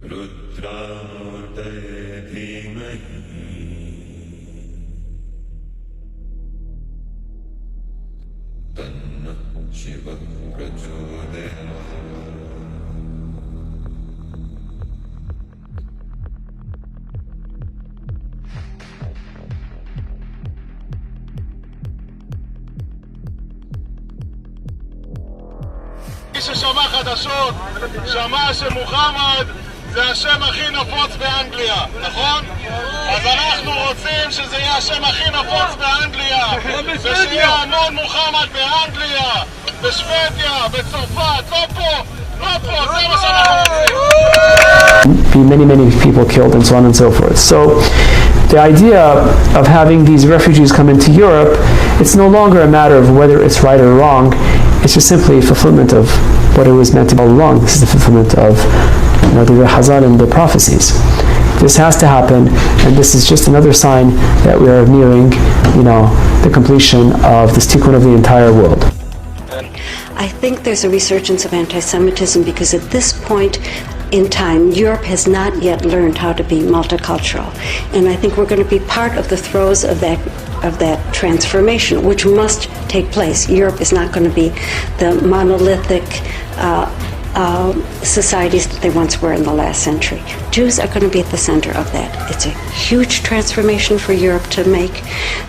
מי ששמע חדשות, שמע שמוחמד זה השם הכי נפוץ באנגליה, נכון? אז אנחנו רוצים שזה יהיה השם הכי נפוץ באנגליה, ושיהיה המון מוחמד באנגליה, בשוודיה, בצרפת, לא פה, זה מה שאנחנו רוצים. Many people killed and so on and so forth. So the idea of having these refugees come into Europe, it's no longer a matter of whether it's right or wrong. It's just simply a fulfillment of what it was meant to be all along. This is the fulfillment of the Hazal and the prophecies. This has to happen, and this is just another sign that we are nearing, the completion of this tikkun of the entire world. I think there's a resurgence of anti-Semitism because at this point in time, Europe has not yet learned how to be multicultural. And I think we're going to be part of the throes of that transformation, which must take place. Europe is not going to be the monolithic societies that they once were in the last century. Jews are going to be at the center of that. It's a huge transformation for Europe to make.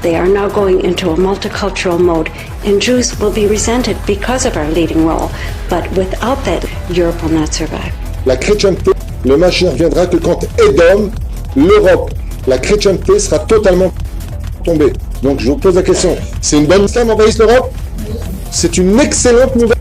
They are now going into a multicultural mode, and Jews will be resented because of our leading role. But without that, Europe will not survive. La chrétienté, le Mashiach viendra que quand Édom, l'Europe, la chrétienté sera totalement tombée. Donc je vous pose la question, c'est une bonne islam envahisse l'Europe? C'est une excellente nouvelle.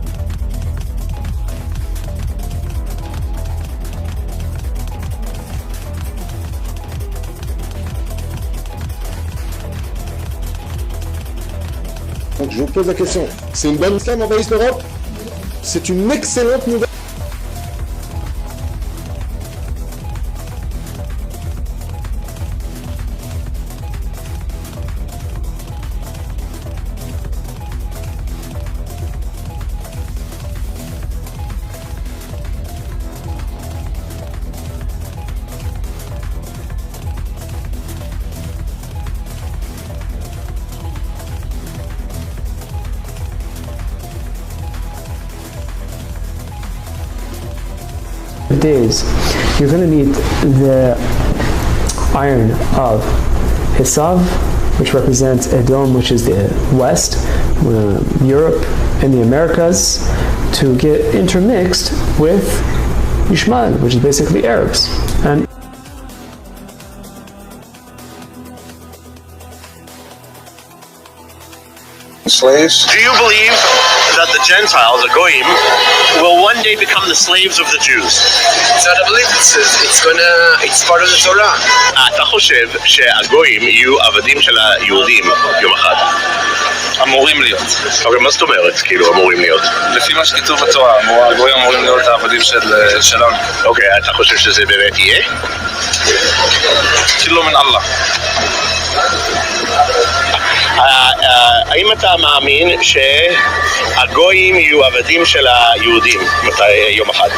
Donc je vous pose la question, c'est une bonne islam envahisse l'Europe? C'est une excellente nouvelle. Days, you're going to need the iron of Hisav, which represents Edom, which is the west, Europe and the Americas, to get intermixed with Ishmael, which is basically Arabs. And slaves? Do you believe that the Gentiles, the Goyim, will one day become the slaves of the Jews? So I believe it's part of the Torah. אתה חושב שהגויים יהיו עבדים של היהודים יום אחד? אמורים להיות. אבל מה זאת אומרת, כאילו אמורים להיות? לפי מה שכתוב בתורה, הגויים אמורים להיות העבדים שלנו. אוקיי, אתה חושב שזה באמת יהיה? כאילו מן אללה. האם אתה מאמין שהגויים יהיו עבדים של היהודים יום אחד?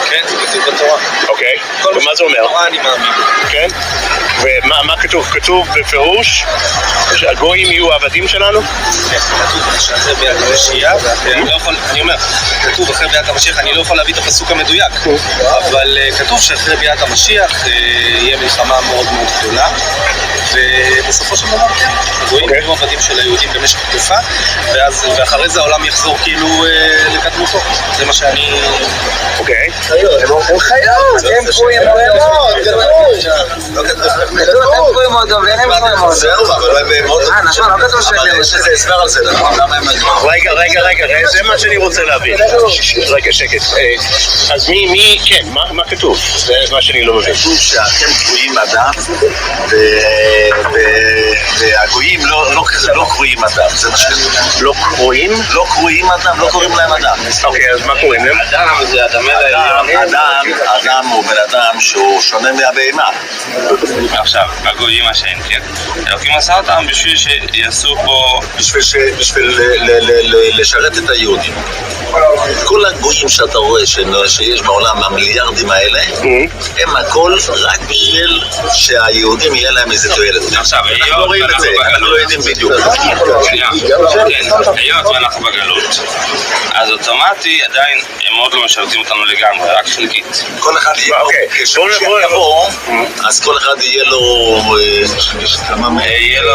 כן, זה כתוב בתורה. אוקיי, ומה זה אומר? בתורה אני מאמין. כן? ומה כתוב? כתוב בפירוש שהגויים יהיו עבדים שלנו? כן, כתוב שאחרי ביאת המשיח, אני אומר, כתוב אחרי ביאת המשיח, אני לא יכול להביא את הפסוק המדויק, אבל כתוב שאחרי ביאת המשיח יהיה מלחמה מאוד מאוד גדולה, ובסופו של דבר כן, הגויים יהיו עבדים של היהודים במשך תקופה, ואחרי זה העולם יחזור כאילו לקדמותו, זה מה שאני... אוקיי. הם חיות, הם קרויים מאוד, כתוב, הם קרויים מאוד, והם קרויים מאוד. זהו, אבל הם נכון, לא כתוב יש איזה הסבר על זה, רגע, זה מה שאני רוצה להבין. רגע, שקט. אז כן, מה כתוב? זה מה שאני לא מבין. כתוב שאתם קרויים אדם, והגויים לא קרויים אדם. זה מה שכתוב. לא קרויים? לא קרויים אדם, לא קוראים להם אדם. אוקיי, אז מה קוראים להם? אדם הוא בן אדם עולם שהוא שונה מהבהמה. עכשיו, הגויים מה שאין, כן? אלוקים עשה אותם בשביל שיעשו פה... בשביל לשרת את היהודים. כל הגויים שאתה רואה שיש בעולם, המיליארדים האלה, הם הכל רק בשביל שהיהודים יהיה להם איזה תועלת. עכשיו, אנחנו רואים את זה, אנחנו לא יודעים בדיוק. שנייה, כן, היות ואנחנו בגלות, אז אוטומטי עדיין הם עוד לא משרתים אותנו לגמרי, רק חלקית. כל אחד יהיה לו, כשמשיח יבוא, אז כל אחד יהיה לו יהיה לו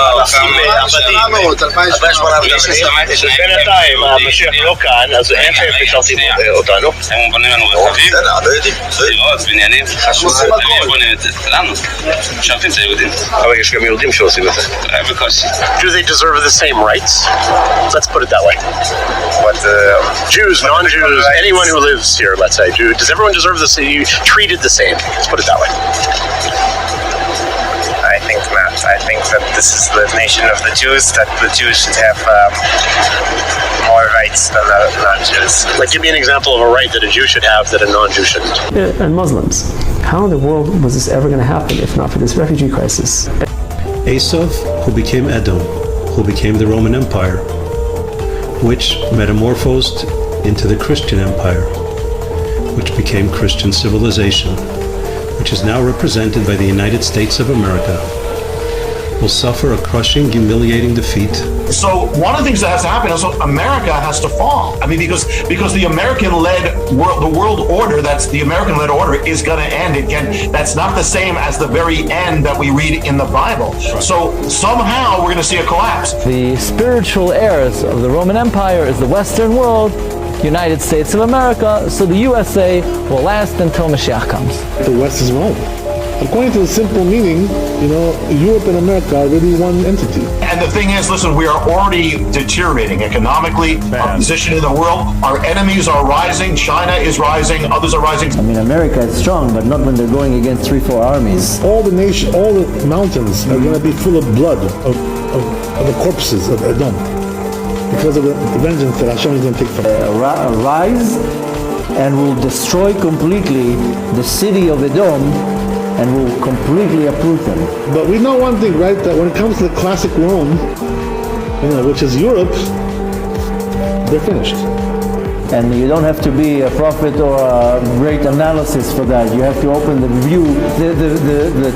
בינתיים המשיח לא כאן, אז איך הם משרתים אותנו? הם בונים לנו רכבים, דירות, בניינים, הם בונים את זה. לנו, משרתים את היהודים. אבל יש גם יהודים שעושים את זה. בקושי. Do they deserve the same rights? Let's put it that way. What Jews, non-Jews, anyone who lives here, let's say, does everyone deserve the same, treated the same? Let's put it that way. I think not. I think that this is the nation of the Jews, that the Jews should have more rights than the non-Jews. Like, give me an example of a right that a Jew should have that a non-Jew shouldn't. And Muslims. How in the world was this ever going to happen if not for this refugee crisis? Esav, who became Edom, who became the Roman Empire, which metamorphosed into the Christian Empire, which became Christian civilization, which is now represented by the United States of America, will suffer a crushing, humiliating defeat. So one of the things that has to happen is America has to fall. I mean, because the American-led world, the world order, that's the American-led order, is going to end again. That's not the same as the very end that we read in the Bible. So somehow we're going to see a collapse. The spiritual heirs of the Roman Empire is the Western world, United States of America, so the USA will last until Mashiach comes. The West is Rome. According to the simple meaning, Europe and America are really one entity. And the thing is, listen, we are already deteriorating economically, our position in the world, our enemies are rising, China is rising, others are rising. I mean, America is strong, but not when they're going against 3-4 armies. All the mountains are going to be full of blood, of the corpses of Edom, because of the vengeance that Hashem is going to take from them. Rise and will destroy completely the city of Edom, and will completely uproot them. But we know one thing, right? That when it comes to the classic Rome, which is Europe, they're finished. And you don't have to be a prophet or a great analysis for that. You have to open the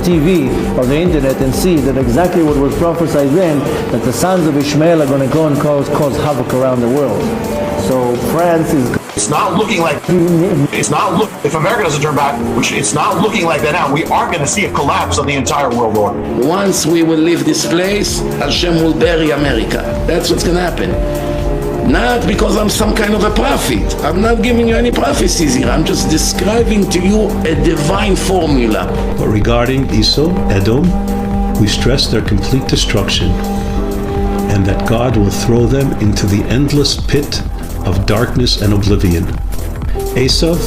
TV or the internet and see that exactly what was prophesied then, that the sons of Ishmael are going to go and cause havoc around the world. So France is... It's not looking like, if America doesn't turn back, which it's not looking like that now, we are going to see a collapse of the entire world order. Once we will leave this place, Hashem will bury America. That's what's going to happen. Not because I'm some kind of a prophet. I'm not giving you any prophecies here. I'm just describing to you a divine formula. But regarding Esau, Edom, we stress their complete destruction and that God will throw them into the endless pit of darkness and oblivion. Esav.